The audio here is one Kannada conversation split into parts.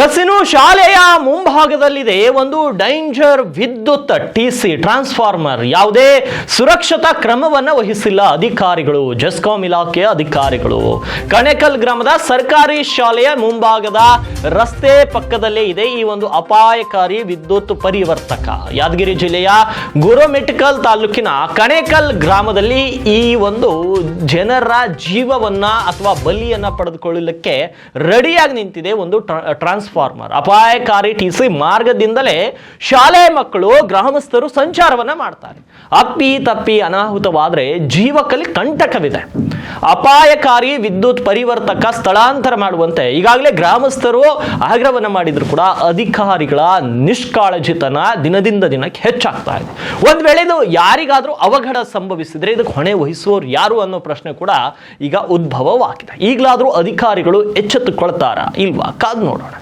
ಇನ್ನು ಶಾಲೆಯ ಮುಂಭಾಗದಲ್ಲಿದೆ ಒಂದು ಡೇಂಜರ್ ವಿದ್ಯುತ್ ಟಿಸಿ ಟ್ರಾನ್ಸ್ಫಾರ್ಮರ್. ಯಾವುದೇ ಸುರಕ್ಷತಾ ಕ್ರಮವನ್ನ ವಹಿಸಿಲ್ಲ ಅಧಿಕಾರಿಗಳು, ಜೆಸ್ಕಾಂ ಇಲಾಖೆಯ ಅಧಿಕಾರಿಗಳು. ಕಣೇಕಲ್ ಗ್ರಾಮದ ಸರ್ಕಾರಿ ಶಾಲೆಯ ಮುಂಭಾಗದ ರಸ್ತೆ ಪಕ್ಕದಲ್ಲೇ ಇದೆ ಈ ಒಂದು ಅಪಾಯಕಾರಿ ವಿದ್ಯುತ್ ಪರಿವರ್ತಕ. ಯಾದಗಿರಿ ಜಿಲ್ಲೆಯ ಗುರುಮಿಟ್ಕಲ್ ತಾಲೂಕಿನ ಕಣೇಕಲ್ ಗ್ರಾಮದಲ್ಲಿ ಈ ಒಂದು ಜನರ ಜೀವವನ್ನ ಅಥವಾ ಬಲಿಯನ್ನ ಪಡೆದುಕೊಳ್ಳಲಿಕ್ಕೆ ರೆಡಿಯಾಗಿ ನಿಂತಿದೆ ಒಂದು ಟ್ರಾನ್ಸ್ಫಾರ್ಮರ್. ಅಪಾಯಕಾರಿ ಟಿಸಿ ಮಾರ್ಗದಿಂದಲೇ ಶಾಲೆ ಮಕ್ಕಳು ಗ್ರಾಮಸ್ಥರು ಸಂಚಾರವನ್ನ ಮಾಡ್ತಾರೆ. ಅಪ್ಪಿ ತಪ್ಪಿ ಅನಾಹುತವಾದ್ರೆ ಜೀವಕ್ಕಲ್ಲಿ ಕಂಟಕವಿದೆ. ಅಪಾಯಕಾರಿ ವಿದ್ಯುತ್ ಪರಿವರ್ತಕ ಸ್ಥಳಾಂತರ ಮಾಡುವಂತೆ ಈಗಾಗಲೇ ಗ್ರಾಮಸ್ಥರು ಆಗ್ರಹವನ್ನ ಮಾಡಿದ್ರು ಕೂಡ ಅಧಿಕಾರಿಗಳ ನಿಷ್ಕಾಳಜಿತನ ದಿನದಿಂದ ದಿನಕ್ಕೆ ಹೆಚ್ಚಾಗ್ತಾ ಇದೆ. ಒಂದ್ ವೇಳೆ ಇದು ಯಾರಿಗಾದ್ರೂ ಅವಘಡ ಸಂಭವಿಸಿದ್ರೆ ಇದಕ್ಕೆ ಹೊಣೆ ವಹಿಸುವವರು ಯಾರು ಅನ್ನೋ ಪ್ರಶ್ನೆ ಕೂಡ ಈಗ ಉದ್ಭವವಾಗಿದೆ. ಈಗಲಾದ್ರೂ ಅಧಿಕಾರಿಗಳು ಎಚ್ಚೆತ್ತುಕೊಳ್ತಾರಾ ಇಲ್ವಾ ಕಾದ್ ನೋಡೋಣ.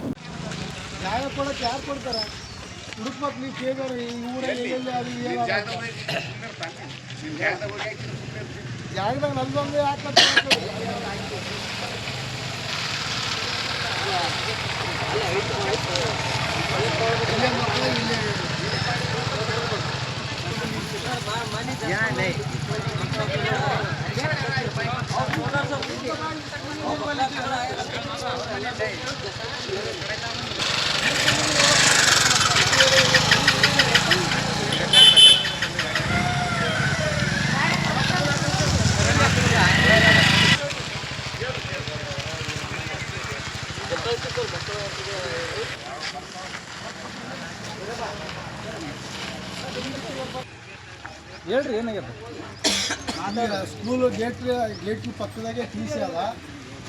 ಹೇಳ್ರಿ ಏನಾಗೈತೆ? ಸ್ಕೂಲು ಗೇಟ್ ಪಕ್ಕದಾಗೆ ಟಿ ಸಿ ಅದ.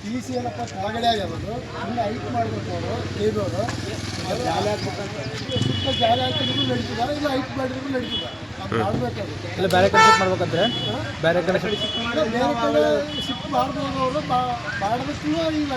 ಟಿ ಸಿ ಏನಪ್ಪ ಕೆಳಗಡೆ ಆಗ್ಯದದು. ಹಿಂಗೆ ಹೈಟ್ ಮಾಡಬೇಕು ಅವರು ಕೇಳೋರು. ಜಾಲೆ ಹಾಕ್ಬೇಕಂತ ಸುತ್ತ ಜಾಲೆ ಹಾಕಿದ್ರು ನಡೀತಿದ್ದಾರೆ, ಇಲ್ಲ ಹೈಟ್ ಮಾಡಿದ್ರು ನಡೀತಿದ್ದಾರೆ. ಅದು ಮಾಡಬೇಕಾಗುತ್ತೆ. ಇಲ್ಲ ಬೇರೆ ಕಡೆ ಶಿಫ್ಟ್ ಮಾಡ್ಬೇಕಂದ್ರೆ ಬೇರೆ ಕಡೆ ಶಿಫ್ಟ್ ಮಾಡ್ಬೋದು ಅವರು. ಮಾಡೋದಕ್ಕೂ ಇಲ್ಲ